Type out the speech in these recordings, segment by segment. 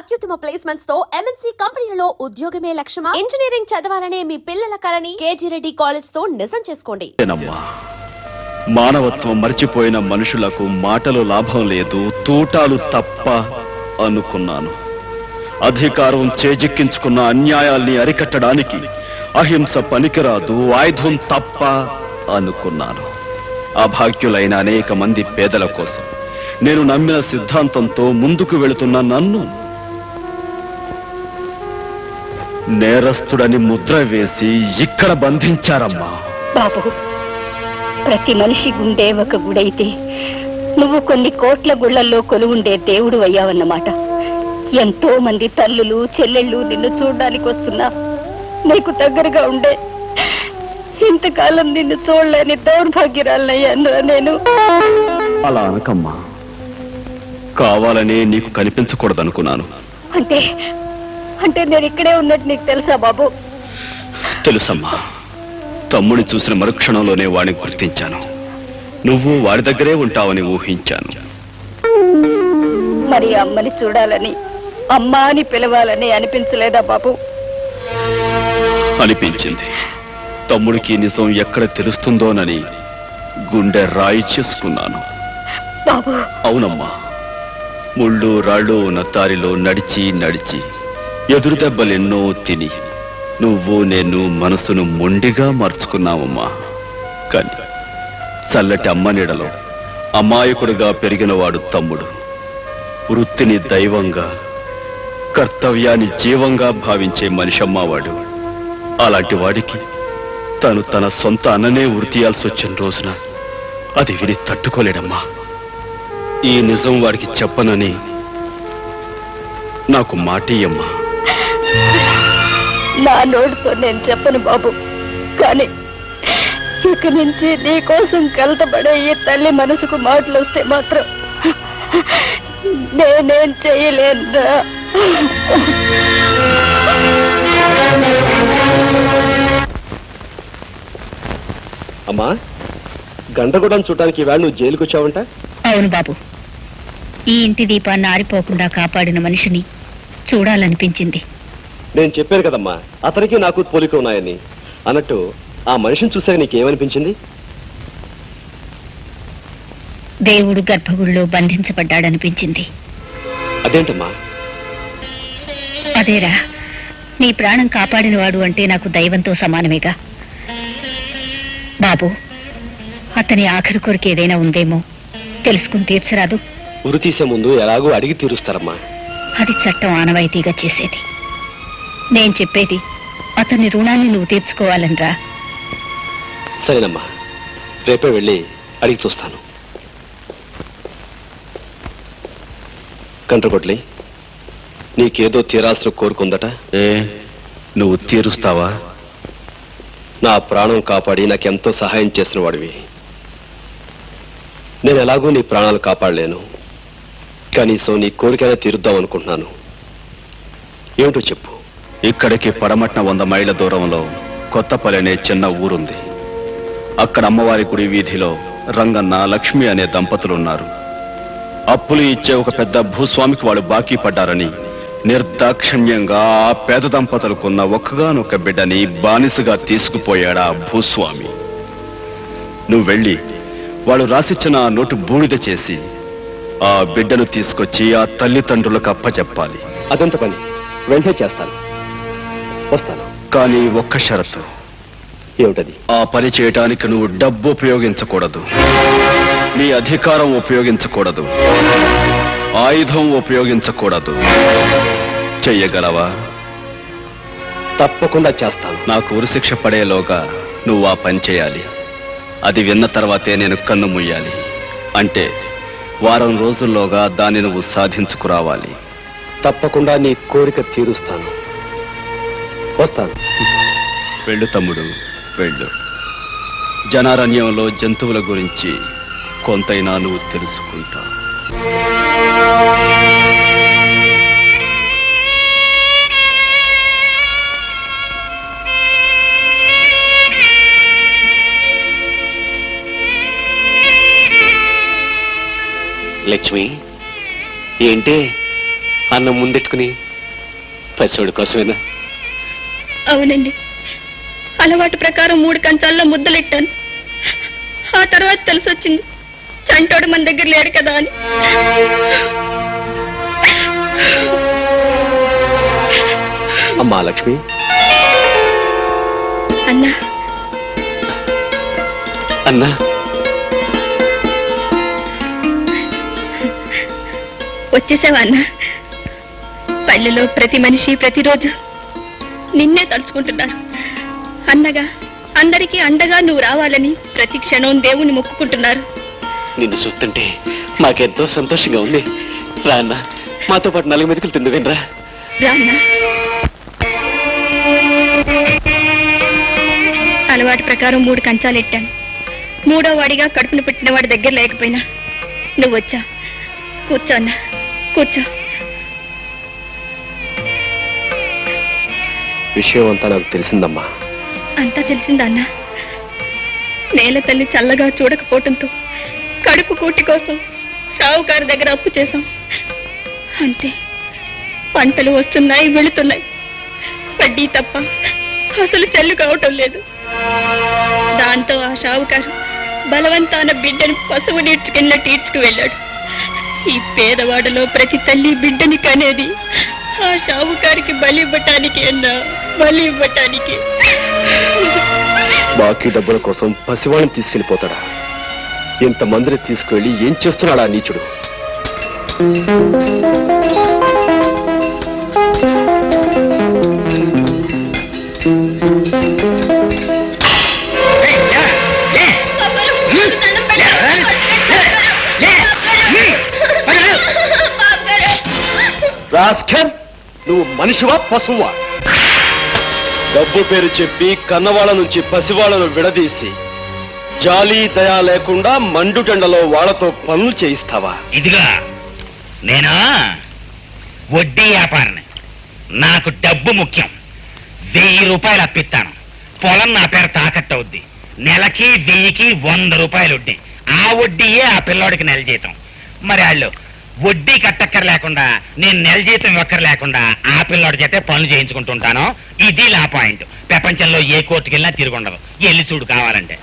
అత్యుత్తమ ప్లేస్మెంట్స్ తో ఎంఎన్సీ కంపెనీలలో ఉద్యోగమే లక్ష్యమా? ఇంజనీరింగ్ చదవాలనే మీ పిల్లల కలని కేజీ రెడ్డి కాలేజ్ తో నిజం చేసుకోండి. మానవత్వం మర్చిపోయిన మనుషులకు మాటలు లాభం లేదు, తూటాలు తప్ప అనుకున్నాను. అధికారం చేజిక్కించుకున్న అన్యాయాల్ని అరికట్టడానికి అహింస పనికిరాదు, ఆయుధం తప్ప అనుకున్నాను. అభాగ్యులైన అనేక మంది పేదల కోసం నేను నమ్మిన సిద్ధాంతంతో ముందుకు వెళుతున్న నన్ను నేరస్తుడని ముద్ర వేసి ఇక్కడ బంధించారమ్మా. బాబు, ప్రతి మనిషి గుండె ఒక గుడైతే నువ్వు కొన్ని కోట్ల గుళ్లల్లో కొలువుండే దేవుడు అయ్యావన్నమాట. ఎంతో మంది తల్లులు చెల్లెళ్ళు నిన్ను చూడ్డానికి వస్తున్నా నీకు దగ్గరగా ఉండే ఇంతకాలం నిన్ను చూడలేని దౌర్భాగ్యరాలయ్యాను నేను. అలా అనకమ్మా, కావాలనే నీకు కనిపించకూడదనుకున్నాను. అంటే అంటే నేను ఇక్కడే ఉన్నట్టు నీకు తెలుసా బాబు? తెలుసమ్మా. తమ్ముని చూసిన మరుక్షణంలోనే వాడిని గుర్తించాను. నువ్వు వాడి దగ్గరే ఉంటావని ఊహించాను. మరి అమ్మని చూడాలని, అమ్మా అని పిలవాలని అనిపించలేదా బాబు? అనిపించింది. తమ్ముడికి నిజం ఎక్కడ తెలుస్తుందోనని గుండె రాయి చేసుకున్నాను. బాబు, అవునమ్మా. ముళ్ళు రాళ్ళు ఉన్న దారిలో నడిచి నడిచి ఎదురు దెబ్బలెన్నో తిని నువ్వు నేను మనసును మొండిగా మార్చుకున్నావమ్మా. కానీ చల్లటి అమ్మ నీడలో అమాయకుడిగా పెరిగినవాడు తమ్ముడు. వృత్తిని దైవంగా, కర్తవ్యాన్ని జీవంగా భావించే మనిషమ్మవాడు. అలాంటి వాడికి తను తన సొంత అన్ననే వృత్తియాల్సి వచ్చిన రోజున అది విని తట్టుకోలేడమ్మా. ఈ నిజం వాడికి చెప్పనని నాకు మాటియమ్మా. నా నోటితో నేను చెప్పను బాబు, కానీ ఇక నుంచి నీ కోసం కలతపడే ఈ తల్లి మనసుకు మాటలు వస్తే మాత్రం నేనేం చెయ్యలేనురా. అమ్మా, గంటగూడెం చూడటానికి ఈవేళ నువ్వు జైలుకు వచ్చావంట? అవును బాబు, ఈ ఇంటి దీపాన్ని ఆరిపోకుండా కాపాడిన మనిషిని చూడాలనిపించింది. నేను చెప్పాను కదమ్మా, అతనికి నాకు పోలిక ఉన్నాయని. అన్నట్టు ఆ మనిషిని చూసాక నీకేమనిపించింది? దేవుడు గర్భగుడిలో బంధించబడ్డాడనిపించింది. అదేంటమ్మా? అదేరా, నీ ప్రాణం కాపాడినవాడు అంటే నాకు దైవంతో సమానమేగా బాబు. అతని ఆఖరి కొరకు ఏదైనా ఉందేమో తెలుసుకుని తీర్చరాదు? ఉరి తీసే ముందు ఎలాగో అడిగి తీరుస్తారమ్మా. అది చట్టం ఆనవాయితీగా చేసేది. నేను చెప్పేది అతని రుణాన్ని నువ్వు తీర్చుకోవాలనిరా. సరేనమ్మా, రేపే వెళ్ళి అడిగి చూస్తాను. కంట్రకొట్లి, నీకేదో తీరాల్సిన కోరుకుందట. నువ్వు తీరుస్తావా? నా ప్రాణం కాపాడి నాకెంతో సహాయం చేసిన వాడివి. నేను ఎలాగో నీ ప్రాణాలు కాపాడలేను, కనీసం నీ కోరికైనా తీరుద్దాం అనుకుంటున్నాను. ఏమిటో చెప్పు. ఇక్కడికి పడమట్న 100 మైళ్ళ దూరంలో కొత్తపల్లి అనే చిన్న ఊరుంది. అక్కడ అమ్మవారి గుడి వీధిలో రంగన్న, లక్ష్మి అనే దంపతులున్నారు. అప్పులు ఇచ్చే ఒక పెద్ద భూస్వామికి వాళ్ళు బాకీ పడ్డారని నిర్దాక్షిణ్యంగా ఆ పేద దంపతులకున్న ఒక్కగానొక్క బిడ్డని బానిసగా తీసుకుపోయాడా భూస్వామి. నువ్వు వెళ్ళి వాళ్ళు రాసిచ్చిన ఆ నోటు బూడిద చేసి ఆ బిడ్డను తీసుకొచ్చి ఆ తల్లిదండ్రులకు అప్పచెప్పాలి. అదంత పని వెంటనే చేస్తాను, వస్తాను. కానీ ఒక్క షరతు. ఏమిటది? ఆ పని చేయటానికి నువ్వు డబ్బు ఉపయోగించకూడదు, నీ అధికారం ఉపయోగించకూడదు, ఆయుధం ఉపయోగించకూడదు. చెయ్యగలవా? తప్పకుండా చేస్తాను. నాకు ఉరిశిక్ష పడేలోగా నువ్వు ఆ పని చేయాలి. అది విన్న తర్వాతే నేను కన్ను ముయ్యాలి. అంటే వారం రోజుల్లోగా దాన్ని నువ్వు సాధించుకురావాలి. తప్పకుండా నీ కోరిక తీరుస్తాను, వస్తాను. వెళ్ళు తమ్ముడు, వెళ్ళు. జనారణ్యంలో జంతువుల గురించి కొంతైనా నువ్వు తెలుసుకుంటావు. లక్ష్మి, ఏంటి అన్నం ముందెట్టుకుని పసివాడి కోసమేనా? అవునండి, అలవాటు ప్రకారం 3 కంచాల్లో ముద్దలెట్టాను. ఆ తర్వాత తెలిసొచ్చింది చంటోడు మన దగ్గర లేడు కదా అని. అమ్మా లక్ష్మి, అన్నా అన్నా, వచ్చేసావా అన్నా? పల్లెలో ప్రతి మనిషి ప్రతిరోజు నిన్నే తలుచుకుంటున్నారు. అన్నగా అందరికీ అండగా నువ్వు రావాలని ప్రతి క్షణం దేవుణ్ణి మొక్కుకుంటున్నారు. నిన్ను చూస్తుంటే మాకెంతో సంతోషంగా ఉంది. రా అన్నా, మాతో పాటు 4 మెతుకులు తిందువేనరా. రా అన్నా. అలవాటు ప్రకారం 3 కంచాలు ఎట్టాను. 3వ వాడిగా కడుపును పెట్టిన వాడి దగ్గర లేకపోయినా నువ్వు వచ్చా. కూర్చో అన్నా, కూర్చో. విషయం అంతా నాకు తెలిసిందమ్మా. అంతా తెలిసిందా అన్నా? నేల తల్లి చల్లగా చూడకపోవటంతో కడుపు కూటి కోసం షావుకారు దగ్గర అప్పు చేశాం. అంతే, పంటలు వస్తున్నాయి వెళుతున్నాయి, వడ్డీ తప్ప అసలు చెల్లు కావటం లేదు. దాంతో ఆ షావుకారు బలవంతాన బిడ్డను పశువు నీడ్చుకెళ్ళినట్టు ఈడ్చుకు వెళ్ళాడు. ఈ పేదవాడలో ప్రతి తల్లి బిడ్డని కనేది ఆ షావుకారికి బలి ఇవ్వటానికి అన్నా, బలి ఇవ్వటానికి. బాకీ డబ్బుల కోసం పసివాళ్ళని తీసుకెళ్లిపోతాడా? ఇంతమందిని తీసుకువెళ్ళి ఏం చేస్తున్నాడా నీచుడు? రాస్కల్, నువ్వు మనిషివా పశువా? డబ్బు పేరు చెప్పి కన్నవాళ్ళ నుంచి పసివాళ్లను విడదీసి జాలి దయా లేకుండా మండుటెండలో వాళ్లతో పనులు చేయిస్తావా? ఇదిగా నేనా వడ్డీ వ్యాపారిని. నాకు డబ్బు ముఖ్యం. 1000 రూపాయలు అప్పిస్తాను. పొలం నా పేరు తాకట్టు అవుద్ది. నెలకి 1000కి 100 రూపాయలు వడ్డీ. ఆ వడ్డీయే ఆ పిల్లోడికి నెల జీతం. మరి వాళ్ళు వడ్డీ కట్టక్కర లేకుండా నేను నెల జీతం ఒక్కరు లేకుండా ఆ పిల్లోడి చేతే పనులు చేయించుకుంటుంటాను. ఇది నా పాయింట్. ప్రపంచంలో ఏ కోర్టుకి వెళ్ళినా తిరుగుండదు. వెళ్ళి చూడు కావాలంటే.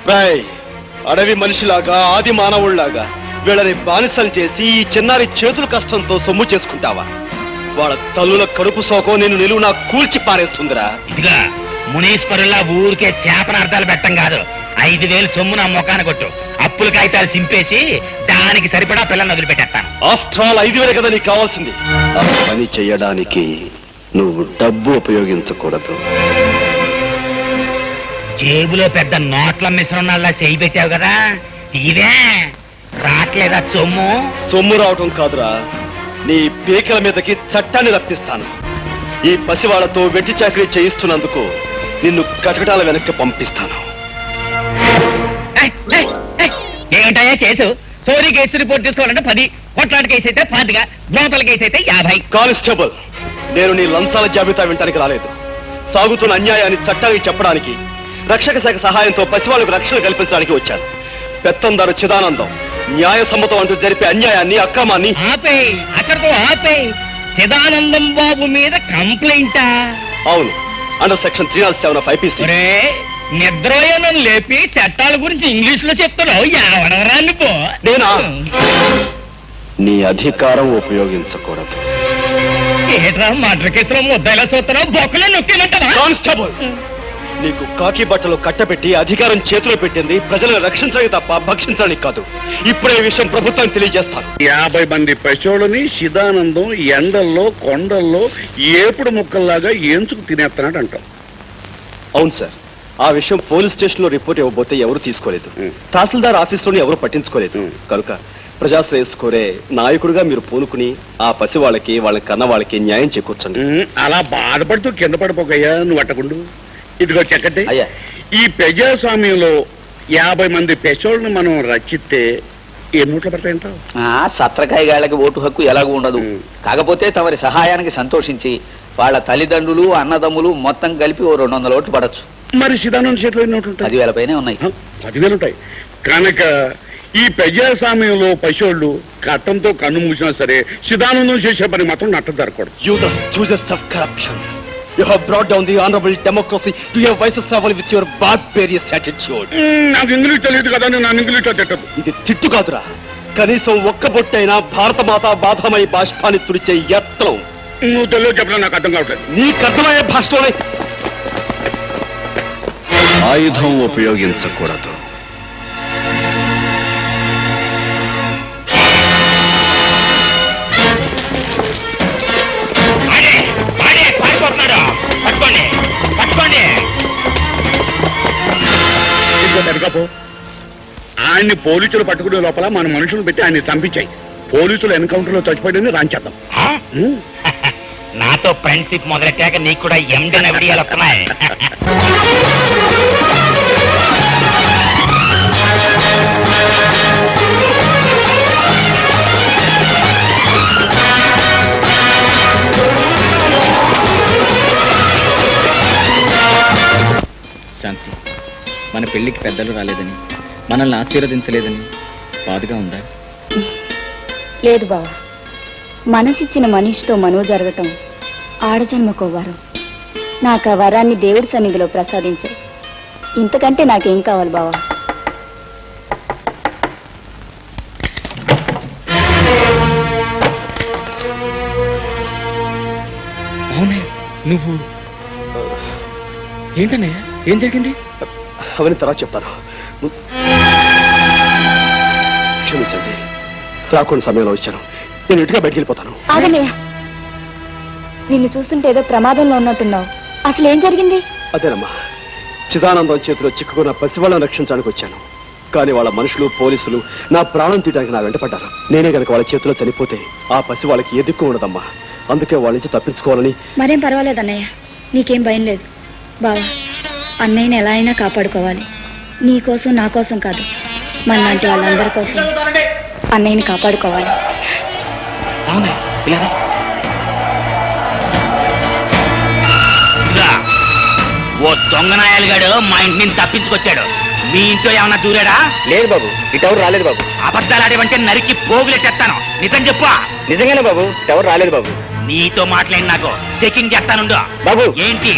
అడవి మనిషిలాగా ఆది మానవుళ్లాగా వీళ్ళని బానిసలు చేసి ఈ చిన్నారి చేతుల కష్టంతో సొమ్ము చేసుకుంటావా? వాళ్ళ తల్లుల కడుపు సోకం నేను నిలువునా కూల్చి పారేస్తుందిరా. ఇదిగా మునీశ్వరుల్లా ఊరికే చేపనార్థాలు పెట్టం కాదు. 5000 సొమ్ము నా మొఖాన కొట్టు. అప్పుల కాగితాలు చింపేసి దానికి సరిపడా పిల్లల్ని వదిలిపెట్టేస్తాను. ఆఫ్టర్ ఆల్ 5000 కదా నీకు కావాల్సింది. ఆ పని చెయ్యడానికి నువ్వు డబ్బు ఉపయోగించకూడదు. జేబులో పెద్ద నోట్ల మిశ్రణాల్లా చేయి పెట్టావు కదా, ఇదే రాట్లేదా సొమ్ము? సొమ్ము రావటం కాదురా, నీ పీకల మీదకి చట్టాన్ని రప్పిస్తాను. ఈ పసివాళ్లతో వెట్టి చాకరీ చేయిస్తున్నందుకు నిన్ను కటకటాల వెనక్కి పంపిస్తాను. ఏంటయ్యా కేసు? చోరీ కేసు రిపోర్ట్ తీసుకోవాలంటే 10, కొట్లాట కేసు అయితే 25, దోతల కేసు అయితే 50. కానిస్టేబుల్, నేను నీ లంచాల జాబితా వినటానికి రాలేదు. సాగుతున్న అన్యాయాన్ని చట్టానికి చెప్పడానికి, రక్షక శాఖ సహాయంతో పసివాళ్లకు రక్షణ కల్పించడానికి వచ్చాను. పెత్తందారు చిదానందం న్యాయ సమ్మతం అంటూ జరిపే అన్యాయాన్ని, అక్రమాన్ని ఆపేయ్, అక్కడితో ఆపేయ్. చిదానందం బాబు మీద కంప్లైంటా? అవును, అండర్ సెక్షన్ 307 of IPC. నిద్రయోనం లేపి చట్టాల గురించి ఇంగ్లీష్ లో చెప్తున్నావు. ఎవడరా నువ్వు? నేనా? నీ అధికారం ఉపయోగించకూడదు. ఏట్రా మర్డర్ కేసులో ముద్దలా చూస్తున్నావు? బొక్కలో నొక్కేమంటావా? కానిస్టేబుల్, నీకు కాకి బట్టలు కట్టబెట్టి అధికారం చేతిలో పెట్టింది ప్రజలను రక్షించడానికి తప్ప భక్షించడానికి కాదు. ఇప్పుడే ఈ విషయం ప్రభుత్వానికి తెలియజేస్తాను. 50 మంది పశువులని శిదానందం ఎండల్లో కొండల్లో ఏపుడు ముక్కల్లాగా ఏంచుకు తినేస్తున్నాడు అంటాం. అవును సార్, ఆ విషయం పోలీస్ స్టేషన్ లో రిపోర్ట్ ఇవ్వబోతే ఎవరు తీసుకోలేదు. తహసీల్దార్ ఆఫీసులోని ఎవరు పట్టించుకోలేదు. కనుక ప్రజాశ్రేయస్సు కోరే నాయకుడిగా మీరు పూనుకుని ఆ పసి వాళ్ళకి, వాళ్ళ కన్న వాళ్ళకి న్యాయం చేకూర్చండి. అలా బాధపడుతూ కింద పడిపోకయ్యా నువ్వు అట్టకుండు. ఇదిగో చెక్కటి, ఈ ప్రజాస్వామ్యంలో 50 మంది పెసోళ్ళని మనం రచిస్తే ఎన్ని ఓట్లు పడతాయంటావు? సత్రకాయ గాళ్ళకి ఓటు హక్కు ఎలాగూ ఉండదు. కాకపోతే తమరి సహాయానికి సంతోషించి వాళ్ళ తల్లిదండ్రులు, అన్నదమ్ములు మొత్తం కలిపి 200 ఓట్లు పడచ్చు. మరి శిదానంద చేతిలో ఎన్ని ఓట్లు ఉంటాయి? 10,000 పైనే ఉన్నాయి. 10,000 ఉంటాయి కనుక ఈ ప్రజాస్వామ్యంలో పశువులు కట్టంతో కన్ను మూసినా సరే సిదానందం చేసే పని మాత్రం నట్ట జరగకూడదు. You the stooges of corruption. You have brought down the honorable democracy to your vices level with your barbarous attitude. నాకు ఇంగ్లీష్ తెలియదు కదా, నేను ఇంగ్లీష్ లో తిట్టదు. ఇది తిట్టు కాదురా, కనీసం ఒక్క బొట్టైనా భారత మాత బాధమై బాష్పాన్ని తుడిచే యత్నం. నువ్వు తెలుగు చెప్పినా నాకు అర్థం కావట్లేదు. నీకు అర్థమయ్యే భాషలోనే. ఆయుధం ఉపయోగించకూడదు. పట్టుకోండి పట్టుకోండి. సరిగాపో ఆయన్ని పోలీసులు పట్టుకునే లోపల మన మనుషులు పెట్టి ఆయన్ని చంపించాయి. పోలీసులు ఎన్కౌంటర్ లో చచ్చిపోయిందని రాంచేద్దాం. నాతో ఫ్రెండ్షిప్ మొదలెట్టాక నీకు కూడా ఎండన విడియాలు వస్తున్నాయి. శాంతి, మన పెళ్లికి పెద్దలు రాలేదని, మనల్ని ఆశీర్వదించలేదని బాధగా ఉందా? లేదు బావా, మనసిచ్చిన మనిషితో మనువు జరగటం ఆడజన్మకో వరం. నాకు ఆ వరాన్ని దేవుడి సన్నిధిలో ప్రసాదించారు. ఇంతకంటే నాకేం కావాలి బావా? అవునే, నువ్వు ఏంటనే, ఏం జరిగింది? అవన్నీ తర్వాత చెప్తాను. క్షమించండి, రాకుండా సమయంలో వచ్చాను. నేను ఇంటిగా బయటికి వెళ్ళిపోతాను. ఆగనయ్య, నిన్ను చూస్తుంటే ఏదో ప్రమాదంలో ఉన్నట్టున్నావు. అసలు ఏం జరిగింది? అదేనమ్మా, చిదానందం చేతిలో చిక్కుకున్న పసివాళ్ళని రక్షించడానికి వచ్చాను. కానీ వాళ్ళ మనుషులు పోలీసులు నా ప్రాణం తీయడానికి నా వెంట పడ్డారు. నేనే గనక వాళ్ళ చేతిలో చనిపోతే ఆ పసి వాళ్ళకి ఏ దిక్కు ఉండదమ్మా. అందుకే వాళ్ళ నుంచి తప్పించుకోవాలని. మరేం పర్వాలేదు అన్నయ్య, నీకేం భయం లేదు. బావా, అన్నయ్యని ఎలా అయినా కాపాడుకోవాలి. నీ కోసం నా కోసం కాదు, మన లాంటి వాళ్ళందరి కోసం అన్నయ్యని కాపాడుకోవాలి. ఓ దొంగనాయాలుగాడు మా ఇంటి నుంచి తప్పించుకొచ్చాడు. మీ ఇంట్లో ఏమన్నా దూరాడా? లేదు బాబు, ఇటెవరు రాలేదు బాబు. అబద్ధాలు ఆడేవంటే నరికి పోగులెట్టేస్తాను. నిజం చెప్పు. నిజంగానే బాబు, ఎవరు రాలేదు బాబు. నీతో మాట్లాడి నాకు చెకింగ్ చేస్తానుండు. బాబు, ఏంటి?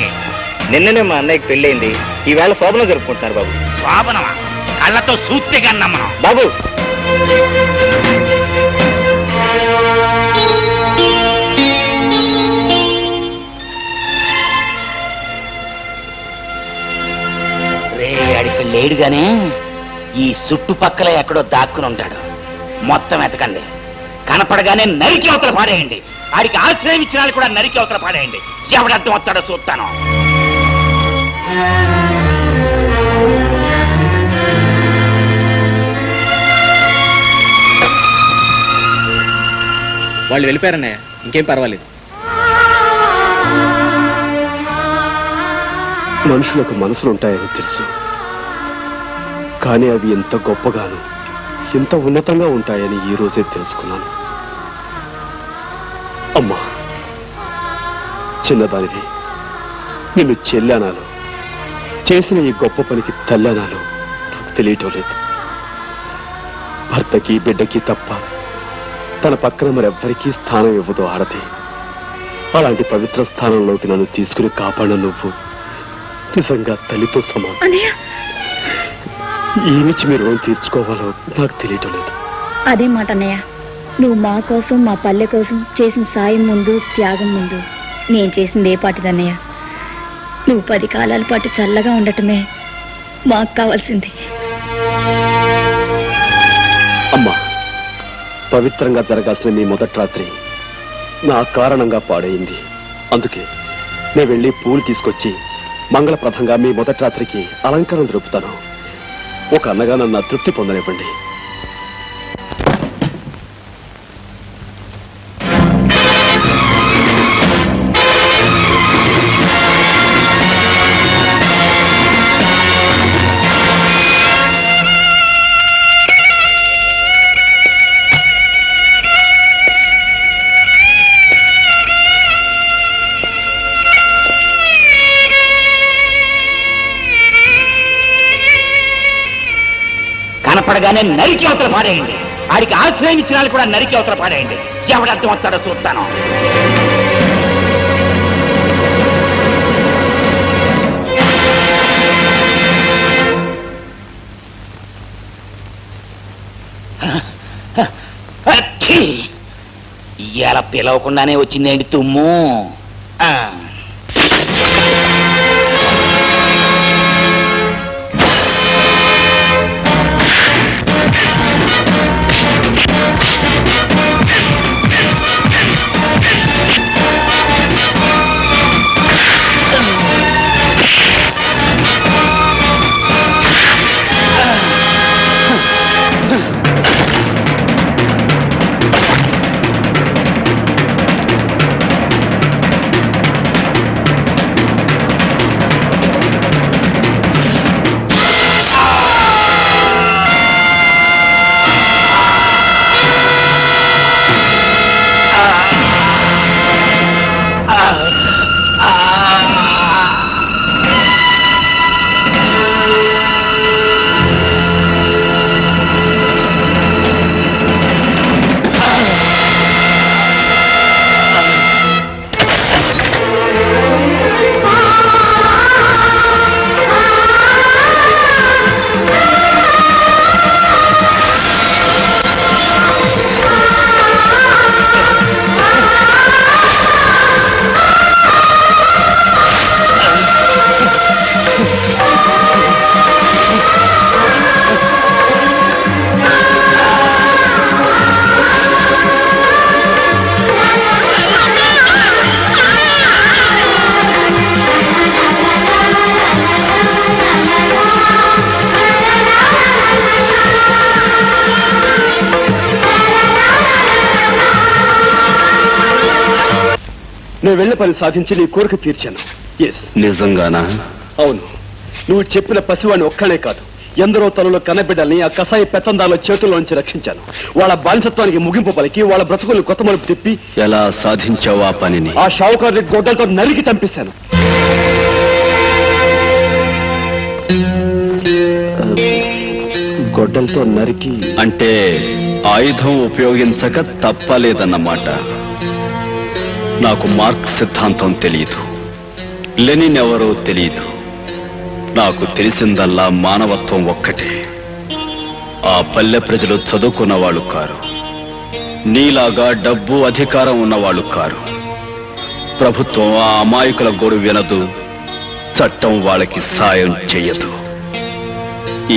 నిన్ననే మా అన్నయ్యకి పెళ్ళయింది. ఈవేళ శోభనం జరుపుకుంటున్నారు బాబు. శోభనమా? కళ్ళతో సూత్తే కన్నమ్మను. బాబు, రే అడికి లేడుగానే ఈ చుట్టుపక్కల ఎక్కడో దాక్కుని ఉంటాడు. మొత్తం ఎతకండి. కనపడగానే నరికి అవతల పాడేయండి. ఆడికి ఆశ్రయం ఇచ్చిన వాళ్ళు కూడా నరికి అవతల పాడేయండి. ఎవడర్థం వస్తాడో చూస్తాను. వాళ్ళు వెళ్ళిపోయారన్నయ్య, ఇంకేం పర్వాలేదు. మనుషులకు మనసులుంటాయని తెలుసు, కానీ అవి ఎంత గొప్పగాను ఎంత ఉన్నతంగా ఉంటాయని ఈ రోజే తెలుసుకున్నాను. అమ్మా, చిన్నదానిది, నిన్ను చెల్లెనాలో చేసిన ఈ గొప్ప పనికి తల్లనాలో నాకు తెలియటం లేదు. భర్తకి బిడ్డకి తప్ప తన పక్కన మరెవ్వరికీ స్థానం ఇవ్వదు ఆడది. అలాంటి పవిత్ర స్థానంలోకి నన్ను తీసుకుని కాపాడిన నువ్వు నిజంగా తల్లితో సమానం. ఈ నుంచి మీరు తీర్చుకోవాలో నాకు తెలియటం లేదు. అదే మాట అన్నయ్య, నువ్వు మా కోసం మా పల్లె కోసం చేసిన సాయం ముందు త్యాగం ముందు నేను చేసింది ఏ పాటిదన్నయ్య. నువ్వు 10 కాలాల పాటు చల్లగా ఉండటమే మాకు కావాల్సింది. అమ్మా, పవిత్రంగా జరగాల్సిన మీ మొదటి రాత్రి నా కారణంగా పాడైంది. అందుకే నేను వెళ్ళి పూలు తీసుకొచ్చి మంగళప్రదంగా మీ మొదటి రాత్రికి అలంకరణ జరుపుతాను. ఒక అన్నగా నన్ను తృప్తి పొందనివ్వండి. కనపడగానే నరికి అవతల పాడేయండి. ఆడికి ఆశ్రయం ఇచ్చిన వాళ్ళు కూడా నరికి అవతల పాడేయండి. ఎవడర్థం వస్తాడో చూస్తాను. ఇలా పిలవకుండానే వచ్చిందేంటి తుమ్ము? నేను వెళ్ళే పని సాధించి నీ కోరిక తీర్చాను. నిజంగానా? అవును. నువ్వు చెప్పిన పసివాడిని ఒక్కనే కాదు, ఎందరో తలలో కన్నబిడ్డల్ని ఆ కసాయి పెత్తందాల చేతుల్లోంచి రక్షించాను. వాళ్ళ బానిసత్వానికి ముగింపు పలికి వాళ్ళ బ్రతుకులు కొత్త మలుపు తిప్పి. ఎలా సాధించావు ఆ పనిని? ఆ షావుకారుని గొడ్డలతో నరికి చంపేశాను. గొడ్డలతో నరికి అంటే ఆయుధం ఉపయోగించక తప్పలేదన్నమాట. నాకు మార్క్స్ సిద్ధాంతం తెలియదు, లెనిన్ ఎవరో తెలియదు. నాకు తెలిసిందల్లా మానవత్వం ఒక్కటే. ఆ పల్లె ప్రజలు చదువుకున్న వాళ్ళు కారు, నీలాగా డబ్బు అధికారం ఉన్నవాళ్ళు కారు. ప్రభుత్వం ఆ అమాయకుల గోడు వినదు, చట్టం వాళ్ళకి సాయం చెయ్యదు.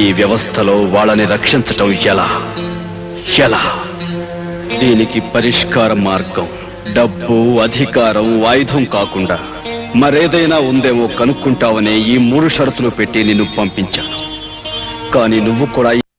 ఈ వ్యవస్థలో వాళ్ళని రక్షించటం ఎలా? దీనికి పరిష్కార మార్గం డబ్బు, అధికారం, ఆయుధం కాకుండా మరేదైనా ఉందేమో కనుక్కుంటావనే ఈ 3 షరతులు పెట్టి నిన్ను పంపించాను. కానీ నువ్వు కూడా